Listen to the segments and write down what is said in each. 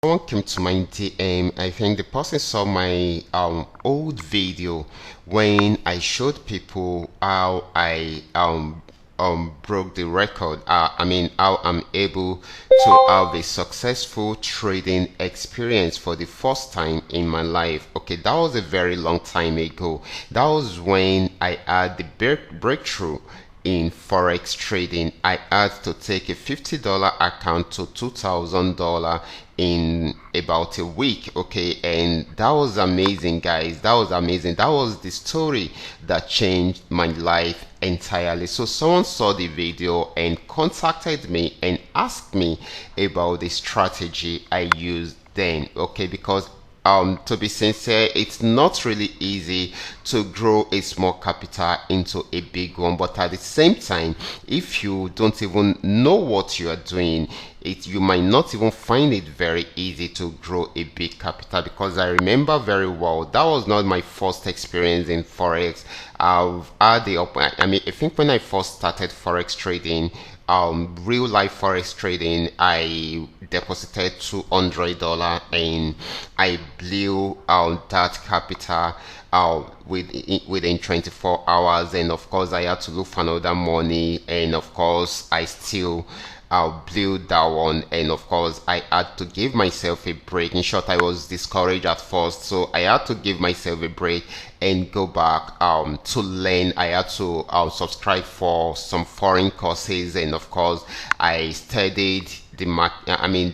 Someone came to my DM. I think the person saw my old video when I showed people how I broke the record. I mean how I'm able to have a successful trading experience for the first time in my life. Okay, that was a very long time ago. That was when I had the breakthrough in forex trading. I had to take a $50 account to $2,000 in about a week. Okay, and that was amazing, guys. That was amazing. That was the story that changed my life entirely. So someone saw the video and contacted me and asked me about the strategy I used then. Okay, because to be sincere, it's not really easy to grow a small capital into a big one, but at the same time, if you don't even know what you are doing, you might not even find it very easy to grow a big capital. Because I remember very well, that was not my first experience in forex. I've had the I mean, I think when I first started forex trading, real life forex trading, I deposited $200 and I blew that capital within 24 hours. And of course I had to look for another money, and of course I still blew that one. And of course I had to give myself a break. In short, I was discouraged at first, so I had to give myself a break and go back to learn. I had to subscribe for some foreign courses, and of course I studied the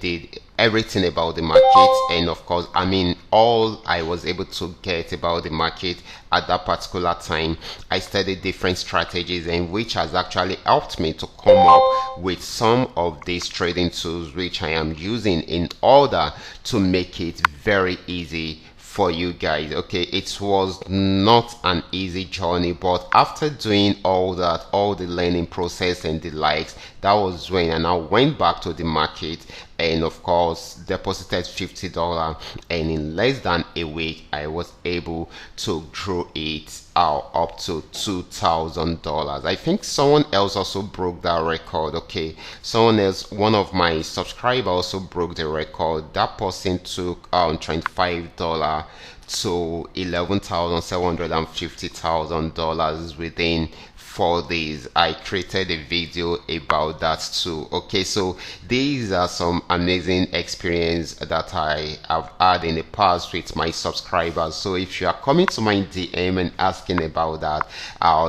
did everything about the market. And of course, I mean, all I was able to get about the market at that particular time, I studied different strategies, and which has actually helped me to come up with some of these trading tools which I am using in order to make it very easy for you guys. Okay, it was not an easy journey, but after doing all that, all the learning process and the likes, that was when I now went back to the market and of course deposited $50, and in less than a week I was able to grow it up to $2,000. I think someone else also broke that record. Okay, someone else, one of my subscribers, also broke the record. That person took $25 to $11,750,000 within 4 days. I created a video about that too. Okay, so these are some amazing experience that I have had in the past with my subscribers. So if you are coming to my DM and asking about that,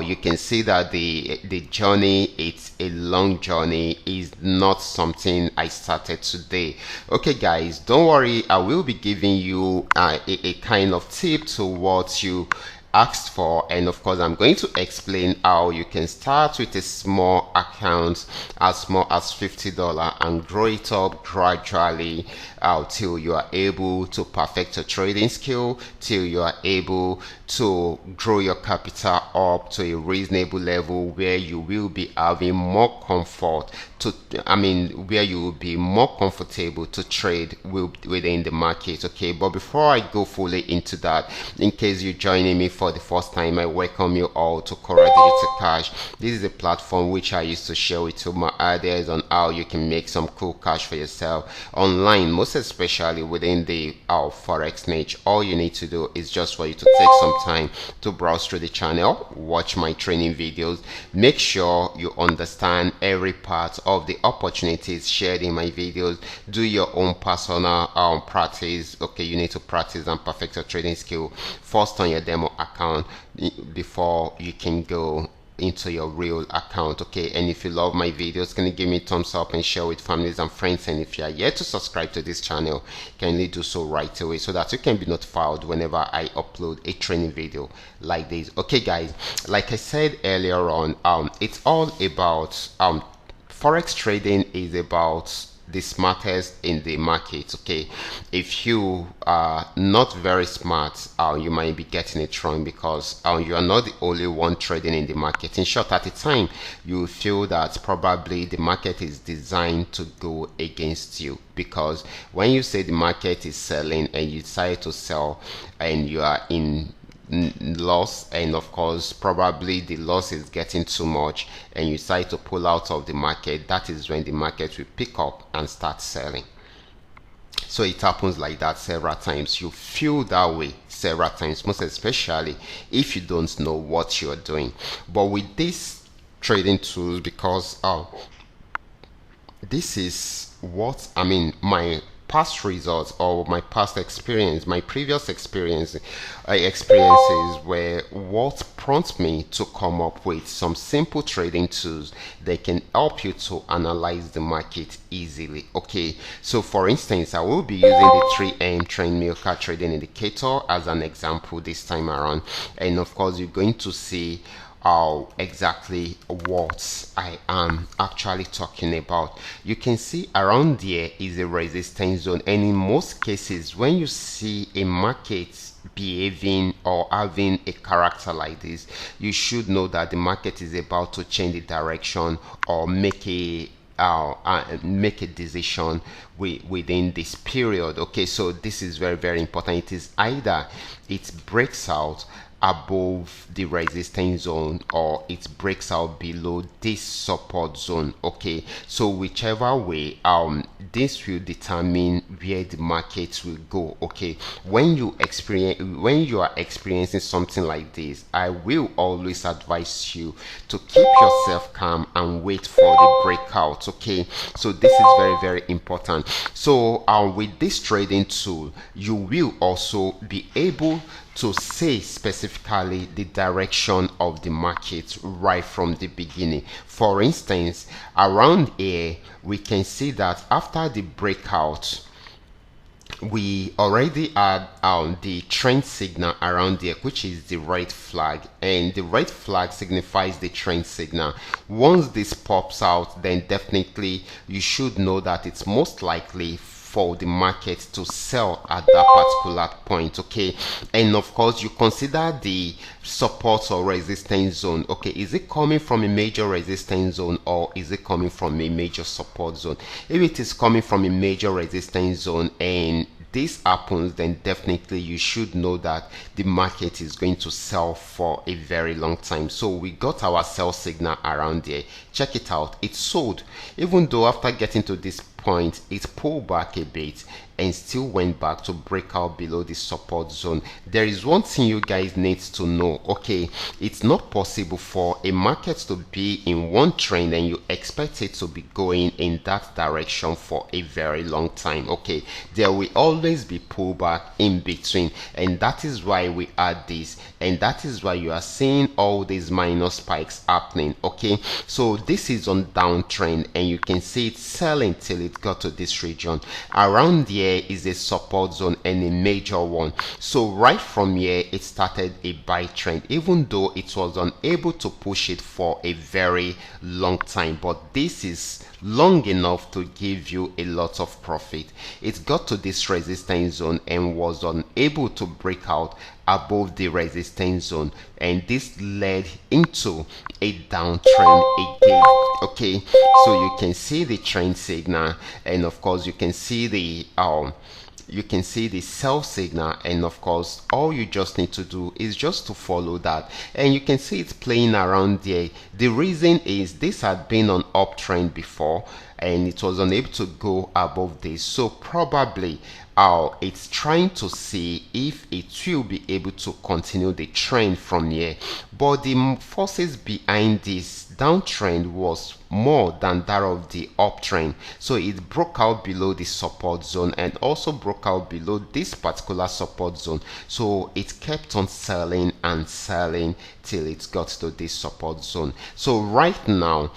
you can see that the journey, it's a long journey, is not something I started today. Okay guys, don't worry, I will be giving you a kind of tip to what you asked for, and of course I'm going to explain how you can start with a small account as small as $50 and grow it up gradually till you are able to perfect your trading skill, till you are able to grow your capital up to a reasonable level where you will be having more comfort to, where you will be more comfortable to trade within the market. Okay, but before I go fully into that, in case you're joining me for the first time, I welcome you all to Qora Digital Cash. This is a platform which I used to share with you my ideas on how you can make some cool cash for yourself online, most especially within the forex niche. All you need to do is just for you to take some time to browse through the channel, watch my training videos, make sure you understand every part of the opportunities shared in my videos, do your own personal practice. Okay, you need to practice and perfect your trading skill first on your demo account before you can go into your real account. Okay, and if you love my videos, can you give me a thumbs up and share with families and friends? And if you are yet to subscribe to this channel, kindly do so right away so that you can be notified whenever I upload a training video like this. Okay guys, like I said earlier on, it's all about forex trading is about the smartest in the market. Okay, if you are not very smart, you might be getting it wrong, because you are not the only one trading in the market. In short, at the time you feel that probably the market is designed to go against you, because when you say the market is selling and you decide to sell and you are in loss, and of course probably the loss is getting too much and you decide to pull out of the market, that is when the market will pick up and start selling. So it happens like that several times. You feel that way several times, most especially if you don't know what you're doing. But with this trading tools, because this is what I mean, my past results or my past experience, my previous experiences were what prompt me to come up with some simple trading tools that can help you to analyze the market easily. Okay, so for instance, I will be using the 3M trend milker trading indicator as an example this time around, and of course you're going to see exactly what I am actually talking about. You can see around there is a resistance zone, and in most cases when you see a market behaving or having a character like this, you should know that the market is about to change the direction or make a decision within this period. Okay, so this is very, very important. It is either it breaks out above the resistance zone or it breaks out below this support zone. Okay, so whichever way, this will determine where the market will go. Okay, when you are experiencing something like this, I will always advise you to keep yourself calm and wait for the breakout. Okay, so this is very, very important. So with this trading tool, you will also be able to say specifically the direction of the market right from the beginning. For instance, around here we can see that after the breakout, we already had the trend signal around there, which is the red flag, and the red flag signifies the trend signal. Once this pops out, then definitely you should know that it's most likely for the market to sell at that particular point. Okay, and of course you consider the support or resistance zone. Okay, is it coming from a major resistance zone or is it coming from a major support zone? If it is coming from a major resistance zone and this happens, then definitely you should know that the market is going to sell for a very long time. So we got our sell signal around there. Check it out, it sold, even though after getting to this point it pulled back a bit and still went back to break out below the support zone. There is one thing you guys need to know. Okay, it's not possible for a market to be in one trend and you expect it to be going in that direction for a very long time. Okay, there will always be pullback in between, and that is why we add this, and that is why you are seeing all these minor spikes happening. Okay, so this is on downtrend and you can see it selling till it got to this region. Around here is a support zone and a major one. So right from here it started a buy trend, even though it was unable to push it for a very long time, but this is long enough to give you a lot of profit. It got to this resistance zone and was unable to break out above the resistance zone, and this led into a downtrend again. Okay, so you can see the trend signal, and of course you can see the sell signal, and of course all you just need to do is just to follow that, and you can see it's playing around there. The reason is this had been on uptrend before and it was unable to go above this, so probably it's trying to see if it will be able to continue the trend from here, but the forces behind this downtrend was more than that of the uptrend, so it broke out below the support zone and also broke out below this particular support zone, so it kept on selling and selling till it got to this support zone. So right now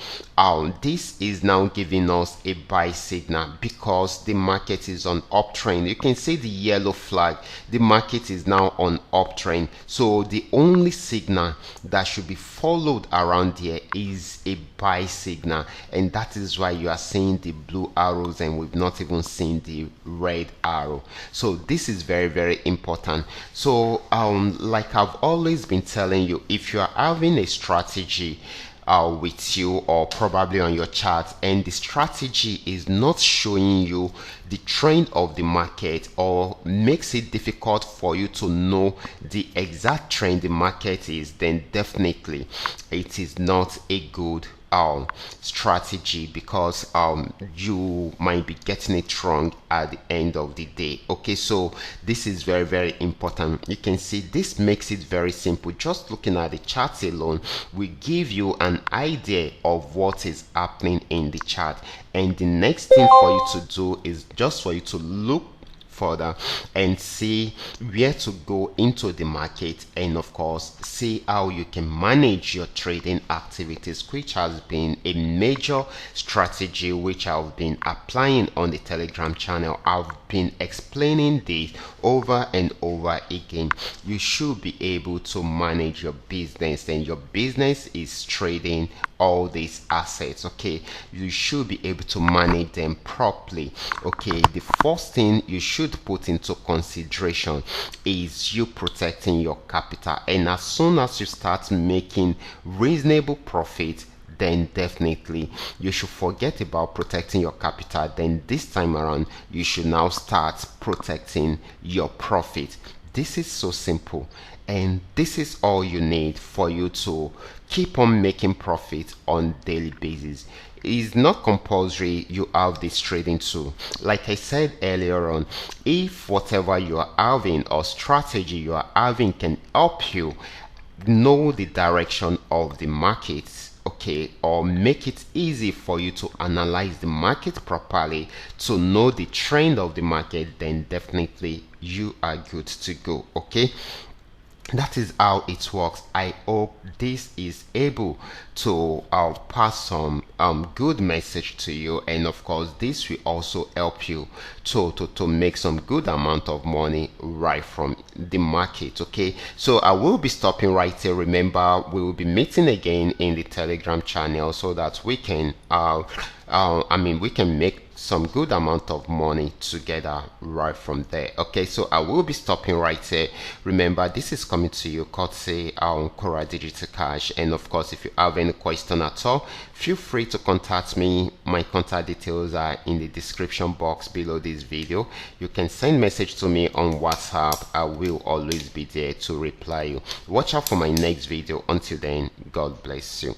this is now giving us a buy signal because the market is on uptrend. You can see the yellow flag, the market is now on uptrend, so the only signal that should be followed around here is a buy signal, and that is why you are seeing the blue arrows and we've not even seen the red arrow. So this is very, very important. So like I've always been telling you, if you are having a strategy with you or probably on your chart and the strategy is not showing you the trend of the market or makes it difficult for you to know the exact trend the market is, then definitely it is not a good strategy, because you might be getting it wrong at the end of the day. Okay, so this is very, very important. You can see this makes it very simple. Just looking at the charts alone will give you an idea of what is happening in the chart, and the next thing for you to do is just for you to look further and see where to go into the market, and of course see how you can manage your trading activities, which has been a major strategy which I've been applying on the Telegram channel. I've been explaining this over and over again. You should be able to manage your business, and your business is trading all these assets. Okay, you should be able to manage them properly. Okay, the first thing you should put into consideration is you protecting your capital, and as soon as you start making reasonable profit, then definitely you should forget about protecting your capital. Then this time around you should now start protecting your profit. This is so simple, and this is all you need for you to keep on making profit on daily basis. It's not compulsory you have this trading tool. Like I said earlier on, if whatever you are having or strategy you are having can help you know the direction of the markets, okay, or make it easy for you to analyze the market properly, to know the trend of the market, then definitely you are good to go. Okay, that is how it works. I hope this is able to pass some good message to you, and of course this will also help you to make some good amount of money right from the market. Okay, so I will be stopping right here. Remember, we will be meeting again in the Telegram channel so that we can we can make some good amount of money together right from there. Okay, so I will be stopping right here. Remember, this is coming to you courtesy Qora Digital Cash, and of course if you have any question at all, feel free to contact me. My contact details are in the description box below this video. You can send message to me on WhatsApp. I will always be there to reply you. Watch out for my next video. Until then, God bless you.